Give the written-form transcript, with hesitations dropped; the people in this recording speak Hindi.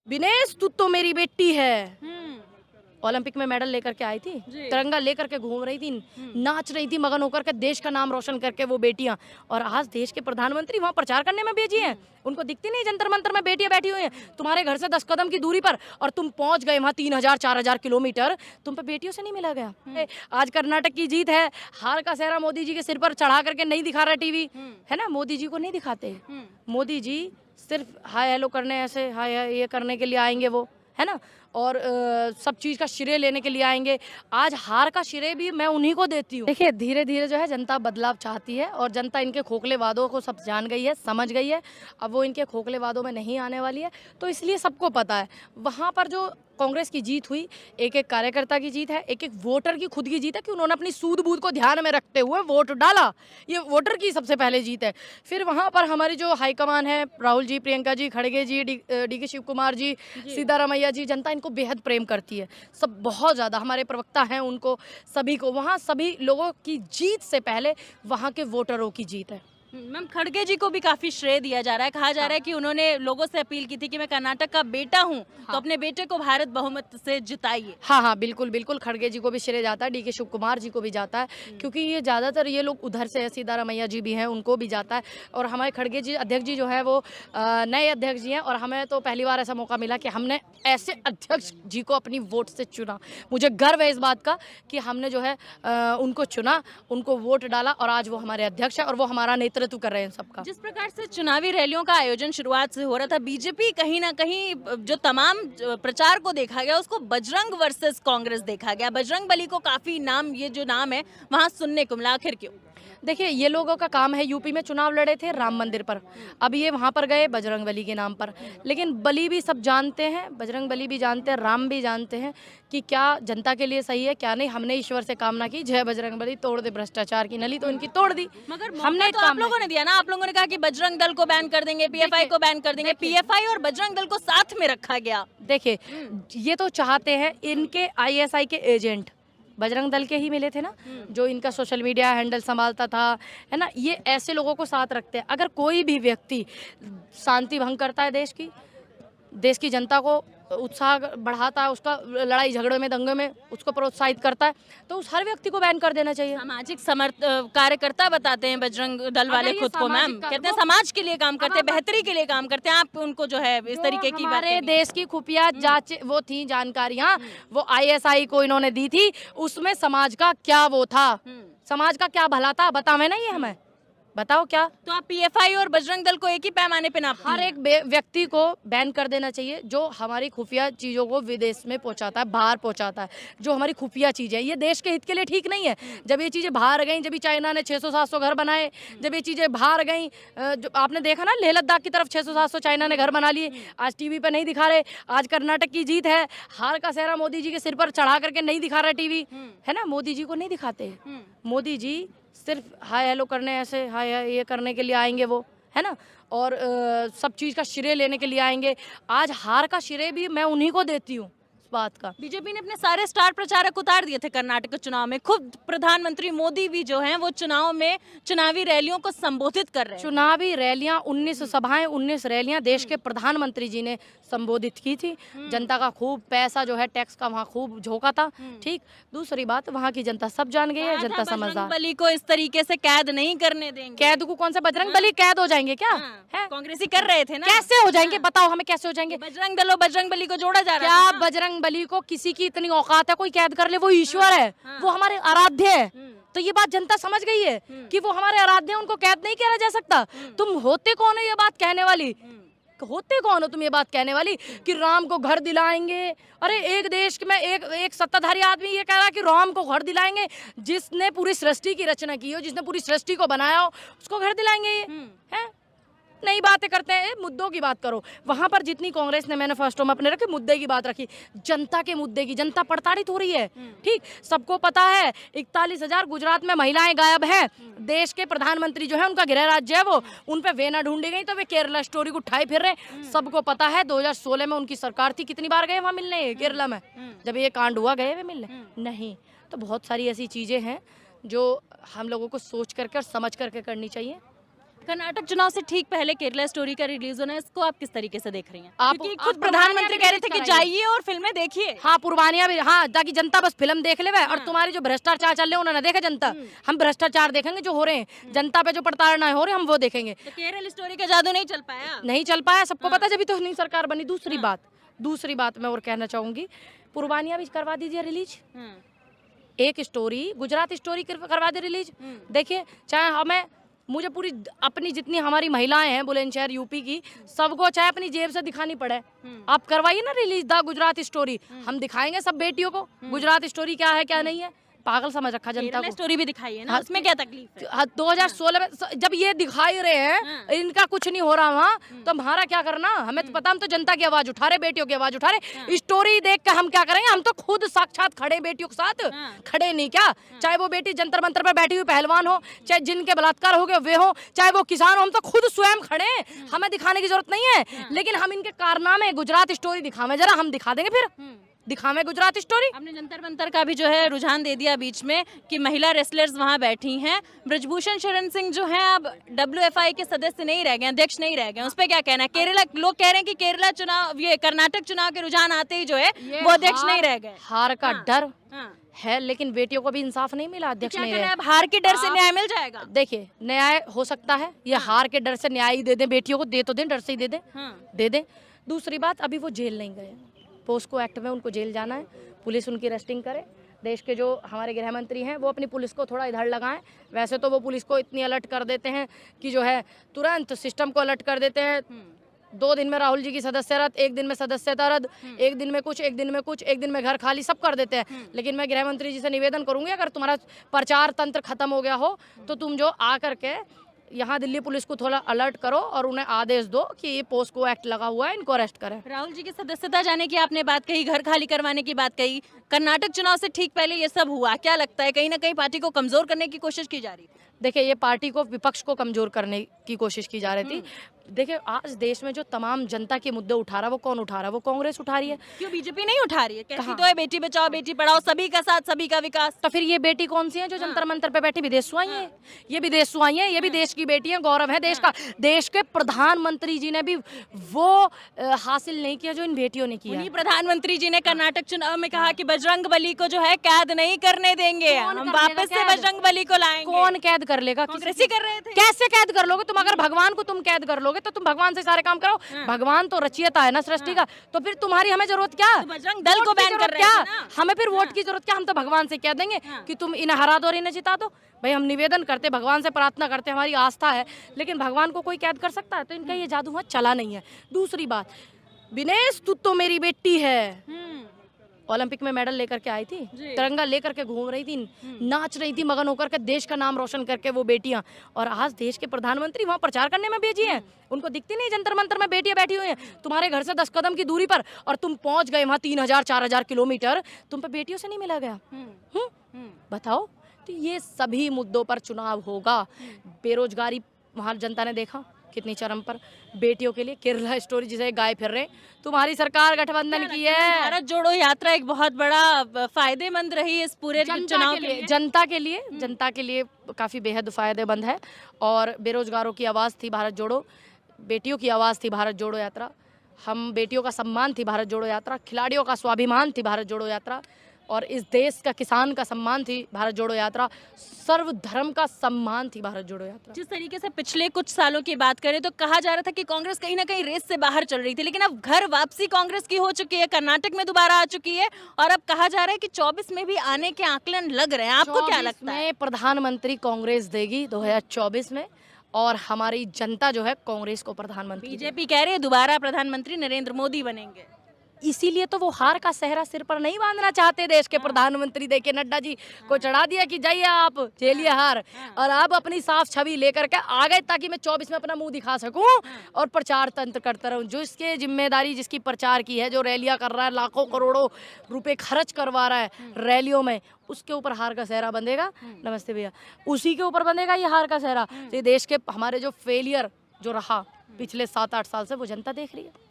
विनेश तू तो मेरी बेटी है। ओलंपिक में मेडल लेकर के आई थी, तिरंगा लेकर के घूम रही थी, नाच रही थी मगन होकर के, देश का नाम रोशन करके वो बेटियां। और आज देश के प्रधानमंत्री वहां प्रचार करने में भेजी हैं। उनको दिखती नहीं जंतर मंतर में बेटियां बैठी हुई हैं तुम्हारे घर से 10 कदम की दूरी पर, और तुम पहुंच गए वहां 3000-4000 किलोमीटर, तुम पे बेटियों से नहीं मिला गया। आज कर्नाटक की जीत है, हार का सेहरा मोदी जी के सिर पर चढ़ा करके नहीं दिखा रहा टीवी, है ना, मोदी जी को नहीं दिखाते। मोदी जी सिर्फ हाय हेलो करने, ऐसे हाय ये करने के लिए आएंगे वो, है ना, और सब चीज़ का श्रेय लेने के लिए आएंगे। आज हार का श्रेय भी मैं उन्हीं को देती हूँ। देखिए धीरे धीरे जो है जनता बदलाव चाहती है, और जनता इनके खोखले वादों को सब जान गई है, समझ गई है। अब वो इनके खोखले वादों में नहीं आने वाली है, तो इसलिए सबको पता है वहाँ पर जो कांग्रेस की जीत हुई, एक एक कार्यकर्ता की जीत है, एक एक वोटर की खुद की जीत है कि उन्होंने अपनी सूद बूद को ध्यान में रखते हुए वोट डाला। ये वोटर की सबसे पहले जीत है। फिर वहाँ पर हमारी जो हाईकमान है, राहुल जी, प्रियंका जी, खड़गे जी, डी के शिव कुमार जी, सीतारामैया जी, जनता इनको बेहद प्रेम करती है, सब बहुत ज़्यादा। हमारे प्रवक्ता हैं, उनको सभी को वहाँ सभी लोगों की जीत से पहले वहाँ के वोटरों की जीत है। मैम, खड़गे जी को भी काफी श्रेय दिया जा रहा है। कहा जा रहा है कि उन्होंने लोगों से अपील की थी कि मैं कर्नाटक का बेटा हूं, तो अपने बेटे को भारत बहुमत से जिताइए। हाँ, बिल्कुल बिल्कुल, खड़गे जी को भी श्रेय जाता है, डी के शिव कुमार जी को भी जाता है, क्योंकि ये ज़्यादातर ये लोग उधर से है, सीतारामैया जी भी हैं, उनको भी जाता है। और हमारे खड़गे जी अध्यक्ष जी जो है वो नए अध्यक्ष जी हैं, और हमें तो पहली बार ऐसा मौका मिला कि हमने ऐसे अध्यक्ष जी को अपनी वोट से चुना। मुझे गर्व है इस बात का कि हमने जो है उनको चुना, उनको वोट डाला, और आज वो हमारे अध्यक्ष है और वो हमारा नेतृत्व कर रहे हैं सबका। जिस प्रकार से चुनावी रैलियों का आयोजन शुरुआत से हो रहा था, बीजेपी कहीं ना कहीं जो तमाम प्रचार को देखा गया उसको बजरंग वर्सेस कांग्रेस देखा गया। बजरंग बली को काफी नाम, ये जो नाम है वहां सुनने को मिला। आखिर क्यों? देखिए ये लोगों का काम है, यूपी में चुनाव लड़े थे राम मंदिर पर, अब ये वहाँ पर गए बजरंग बली के नाम पर। लेकिन बली भी सब जानते हैं, बजरंग बली भी जानते हैं, राम भी जानते हैं कि क्या जनता के लिए सही है क्या नहीं। हमने ईश्वर से कामना की, जय बजरंग बली, तोड़ दे भ्रष्टाचार की नली, तो इनकी तोड़ दी। मगर हमने तो आप लोगों ने दिया ना, आप लोगों ने कहा कि बजरंग दल को बैन कर देंगे, पीएफआई को बैन कर देंगे। पीएफआई और बजरंग दल को साथ में रखा गया। देखिए ये तो चाहते हैं, इनके आईएसआई के एजेंट बजरंग दल के ही मिले थे ना, जो इनका सोशल मीडिया हैंडल संभालता था, है ना, ये ऐसे लोगों को साथ रखते हैं। अगर कोई भी व्यक्ति शांति भंग करता है देश की जनता को उत्साह बढ़ाता है, उसका लड़ाई झगड़े में, दंगे में उसको प्रोत्साहित करता है, तो उस हर व्यक्ति को बैन कर देना चाहिए। सामाजिक कार्यकर्ता बताते हैं बजरंग दल वाले खुद को, मैम कहते हैं समाज के लिए काम करते हैं, बेहतरी के लिए काम करते हैं। आप उनको जो है इस तरीके की हमारे देश की खुफिया जांच वो थी जानकारियां, वो आईएसआई को इन्होंने दी थी, उसमें समाज का क्या वो था, समाज का क्या भला था, बतावे ना ये हमें, बताओ क्या। तो आप पीएफआई और बजरंग दल को एक ही पैमाने पे नापते हैं? हर एक व्यक्ति को बैन कर देना चाहिए जो हमारी खुफिया चीज़ों को विदेश में पहुंचाता है, बाहर पहुंचाता है, जो हमारी खुफिया चीज़ है। ये देश के हित के लिए ठीक नहीं है। जब ये चीज़ें बाहर गई, जब चाइना ने 600-700 घर बनाए, जब ये चीज़ें बाहर गई, जो आपने देखा ना लेह लद्दाख की तरफ 600-700 चाइना ने घर बना लिए, आज टीवी पर नहीं दिखा रहे। आज कर्नाटक की जीत है, हार का सेहरा मोदी जी के सिर पर चढ़ा करके नहीं दिखा रहा टीवी, है ना, मोदी जी को नहीं दिखाते। मोदी जी सिर्फ हाय हेलो करने, ऐसे हाय ये करने के लिए आएंगे वो, है ना, और सब चीज़ का श्रेय लेने के लिए आएंगे। आज हार का श्रेय भी मैं उन्हीं को देती हूँ इस बात का। बीजेपी ने अपने सारे स्टार प्रचारक उतार दिए थे कर्नाटक के चुनाव में। खुद प्रधानमंत्री मोदी भी जो हैं वो चुनाव में चुनावी रैलियों को संबोधित कर रहे हैं। चुनावी रैलियां 19 सभाएं, 19 रैलियां देश के प्रधानमंत्री जी ने संबोधित की थी। जनता का खूब पैसा जो है टैक्स का वहाँ खूब झोंका था। ठीक, दूसरी बात वहाँ की जनता सब जान गई है, जनता समझदार। बली को इस तरीके से कैद नहीं करने देंगे। कैद को कौन सा बजरंग बली कैद हो जाएंगे क्या? है कांग्रेसी कर रहे थे ना, कैसे हो जाएंगे बताओ हमें, कैसे हो जाएंगे? बजरंग दल और बजरंग बली को जोड़ा जा रहा क्या है। बजरंग बली को किसी की इतनी औकात है कोई कैद कर ले? वो ईश्वर है, वो हमारे आराध्य है। तो ये बात जनता समझ गई है कि वो हमारे आराध्य हैं, उनको कैद नहीं किया जा सकता। तुम होते कौन हो ये बात कहने वाली? होते कौन हो तुम ये बात कहने वाली कि राम को घर दिलाएंगे? अरे एक देश में एक सत्ताधारी आदमी ये कह रहा है कि राम को घर दिलाएंगे। जिसने पूरी सृष्टि की रचना की हो, जिसने पूरी सृष्टि को बनाया हो, उसको घर दिलाएंगे? ये है नई बातें करते हैं, मुद्दों की बात करो। वहां पर जितनी कांग्रेस ने मैनिफेस्टो में अपने रखे मुद्दे की बात रखी, जनता के मुद्दे की, जनता प्रताड़ित हो रही है। ठीक, सबको पता है 41,000 गुजरात में महिलाएं गायब हैं। देश के प्रधानमंत्री जो है उनका गृह राज्य है वो, उन पे वेना ढूंढी गई तो वे केरला स्टोरी को उठाए फिर रहे। सबको पता है 2016 में उनकी सरकार थी, कितनी बार गए वहां मिलने केरला में? जब ये कांड हुआ गए वे मिलने नहीं? तो बहुत सारी ऐसी चीजें हैं जो हम लोगों को सोच करके और समझ करके करनी चाहिए। कर्नाटक चुनाव से ठीक पहले केरला स्टोरी का रिलीज होना है, इसको आप किस तरीके से देख रही हैं? आप- क्योंकि आप खुद पुरवानिया प्रधानमंत्री भी कह रहे थे कि रिलीज कराइए। जाइए और फिल्में देखिए। हाँ पुरवानिया भी, हाँ, ताकि जनता बस फिल्म देख ले और तुम्हारी जो भ्रष्टाचार चल रहे हैं उन्होंने देखे जनता। हम भ्रष्टाचार देखेंगे जो हो रहे हैं, जनता पे जो प्रताड़ना हो रही है हम वो देखेंगे। तो केरल स्टोरी का जादू नहीं चल पाया। नहीं चल पाया, सबको पता, जब तो नहीं सरकार बनी। दूसरी बात मैं और कहना चाहूंगी, पुरवानिया भी करवा दीजिए रिलीज। एक स्टोरी, गुजरात स्टोरी करवा दे रिलीज। देखिए, चाहे हमें, मुझे पूरी अपनी जितनी हमारी महिलाएं हैं बुलंदशहर यूपी की, सबको चाहे अपनी जेब से दिखानी पड़े, आप करवाइए ना रिलीज द गुजरात स्टोरी। हम दिखाएंगे सब बेटियों को गुजरात स्टोरी क्या है क्या नहीं है। पागल समझ रखा जनता केरला को। स्टोरी भी दिखाई है ना, हाँ, उसमें क्या तकलीफ है? 2016 में जब ये दिखाई रहे हैं इनका कुछ नहीं हो रहा वहाँ, तो हमारा क्या करना? हमें तो पता, हम तो जनता की आवाज उठा रहे, बेटियों की आवाज उठा रहे। स्टोरी देख के हम क्या करेंगे? हम तो खुद साक्षात खड़े बेटियों के साथ, खड़े नहीं क्या? चाहे वो बेटी जंतर मंतर पर बैठी हुई पहलवान हो, चाहे जिनके बलात्कार हो गए वे हो, चाहे वो किसान हो, हम तो खुद स्वयं खड़े। हमें दिखाने की जरूरत नहीं है, लेकिन हम इनके कारनामे गुजरात स्टोरी दिखावे, जरा हम दिखा देंगे, फिर दिखावे गुजरात स्टोरी। हमने जंतर मंतर का भी जो है रुझान दे दिया बीच में कि महिला रेसलर्स वहां बैठी हैं। ब्रजभूषण शरण सिंह जो हैं अब WFI के सदस्य नहीं रह गए, अध्यक्ष नहीं रह गए, उस पर क्या कहना है? केरला लोग कह रहे हैं कि केरला चुनाव, ये कर्नाटक चुनाव के रुझान आते ही जो है वो अध्यक्ष नहीं रह गए। हार का डर हाँ। है, लेकिन बेटियों को भी इंसाफ नहीं मिला, अध्यक्ष क्या नहीं कह रहे रहे। हैं? अब हार के डर से न्याय मिल जाएगा? देखिए, न्याय हो सकता है, ये हार के डर से न्याय ही दे दें बेटियों को, दे तो दें, डर से ही दे दें, दे दें। दूसरी बात, अभी वो जेल नहीं गए, पोस्को एक्ट में उनको जेल जाना है, पुलिस उनकी अरेस्टिंग करे। देश के जो हमारे गृह मंत्री हैं वो अपनी पुलिस को थोड़ा इधर लगाएं। वैसे तो वो पुलिस को इतनी अलर्ट कर देते हैं कि जो है तुरंत सिस्टम को अलर्ट कर देते हैं। 2 दिन में राहुल जी की सदस्य रद्द, 1 दिन में सदस्यता रद्द, 1 दिन में कुछ, 1 दिन में कुछ, 1 दिन में घर खाली, सब कर देते हैं। लेकिन मैं गृह मंत्री जी से निवेदन करूंगी, अगर तुम्हारा प्रचार तंत्र खत्म हो गया हो तो तुम जो आकर के यहाँ दिल्ली पुलिस को थोड़ा अलर्ट करो और उन्हें आदेश दो कि ये पोस्को एक्ट लगा हुआ है, इनको अरेस्ट करें। राहुल जी की सदस्यता जाने की आपने बात कही, घर खाली करवाने की बात कही, कर्नाटक चुनाव से ठीक पहले ये सब हुआ, क्या लगता है कहीं ना कहीं पार्टी को कमजोर करने की कोशिश की जा रही थी? देखिए, ये पार्टी को, विपक्ष को कमजोर करने की कोशिश की जा रही थी। देखिए, आज देश में जो तमाम जनता के मुद्दे उठा रहा है वो कौन उठा रहा है? वो कांग्रेस उठा रही है। क्यों बीजेपी नहीं उठा रही है? कहती तो है बेटी बचाओ बेटी पढ़ाओ, सभी का साथ सभी का विकास। तो फिर ये बेटी कौन सी है जो जंतर मंतर पे बैठी? विदेशों आई है, ये विदेशों आई है, ये भी देश की बेटी है, गौरव है देश का। देश के प्रधानमंत्री जी ने भी वो हासिल नहीं किया जो इन बेटियों ने किया। उन्हीं प्रधानमंत्री जी ने कर्नाटक चुनाव में कहा कि बजरंग बली को जो है कैद नहीं करने देंगे, कौन हम कर वापस लेगा से कैद? बजरंग बली को लाएंगे। कौन कैद कर लेगा? कांग्रेस ही कर रहे थे। कैसे कैद कर लोगे तुम? अगर भगवान को तुम कैद कर लोगे तो तुम भगवान से सारे काम करो। भगवान तो रचयिता है ना सृष्टि का, तो फिर तुम्हारी हमें जरूरत क्या? तो बजरंग दल को वोट की बैन कर जरूरत रहे क्या? थे ना। हमें फिर वोट की जरूरत क्या? हम तो भगवान से कह देंगे कि तुम इन्हें हरा दो और इन्हें जिता दो। भाई, हम निवेदन करते, भगवान से प्रार्थना करते, हमारी आस्था है, लेकिन भगवान को कोई कैद कर सकता है? तो इनका ये जादू वहाँ चला नहीं है। दूसरी बात, विनेश तू तो मेरी बेटी है, ओलंपिक में मेडल लेकर के आई थी, तिरंगा लेकर के घूम रही थी, नाच रही थी मगन होकर के, देश का नाम रोशन करके वो बेटियां। और आज देश के प्रधानमंत्री वहां प्रचार करने में भेजी हैं। उनको दिखती नहीं जंतर मंतर में बेटियां बैठी हुई हैं तुम्हारे घर से 10 कदम की दूरी पर, और तुम पहुंच गए वहां 3000-4000 किलोमीटर, तुम पे बेटियों से नहीं मिला गया? बताओ। तो ये सभी मुद्दों पर चुनाव होगा। बेरोजगारी वहां जनता ने देखा कितनी चरम पर, बेटियों के लिए केरला स्टोरी जिसे गाय फिर रहे, तुम्हारी सरकार गठबंधन की है। भारत जोड़ो यात्रा एक बहुत बड़ा फायदेमंद रही इस पूरे चुनाव के लिए, जनता के लिए काफी बेहद फायदेमंद है। और बेरोजगारों की आवाज थी भारत जोड़ो, बेटियों की आवाज थी भारत जोड़ो यात्रा, हम बेटियों का सम्मान थी भारत जोड़ो यात्रा, खिलाड़ियों का स्वाभिमान थी भारत जोड़ो यात्रा, और इस देश का किसान का सम्मान थी भारत जोड़ो यात्रा, सर्वधर्म का सम्मान थी भारत जोड़ो यात्रा। जिस तरीके से पिछले कुछ सालों की बात करें तो कहा जा रहा था कि कांग्रेस कहीं ना कहीं रेस से बाहर चल रही थी, लेकिन अब घर वापसी कांग्रेस की हो चुकी है, कर्नाटक में दोबारा आ चुकी है, और अब कहा जा रहा है कि 24 में भी आने के आकलन लग रहे हैं। आपको क्या लगता है? प्रधानमंत्री कांग्रेस देगी 2024 में, और हमारी जनता जो है कांग्रेस को प्रधानमंत्री। बीजेपी कह रही है दोबारा प्रधानमंत्री नरेंद्र मोदी बनेंगे, इसीलिए तो वो हार का सेहरा सिर पर नहीं बांधना चाहते देश के प्रधानमंत्री। देखिए, नड्डा जी को चढ़ा दिया कि जाइए आप झेलिए हार, और अब अपनी साफ छवि लेकर के आ गए ताकि मैं 24 में अपना मुंह दिखा सकूं और प्रचार तंत्र करता रहूं। जो इसके जिम्मेदारी जिसकी प्रचार की है, जो रैलियां कर रहा है, लाखों करोड़ों रुपए खर्च करवा रहा है रैलियों में, उसके ऊपर हार का सेहरा बंधेगा। नमस्ते भैया, उसी के ऊपर बंधेगा ये हार का सेहरा। तो ये देश के हमारे जो फेलियर जो रहा पिछले 7-8 साल से, वो जनता देख रही है।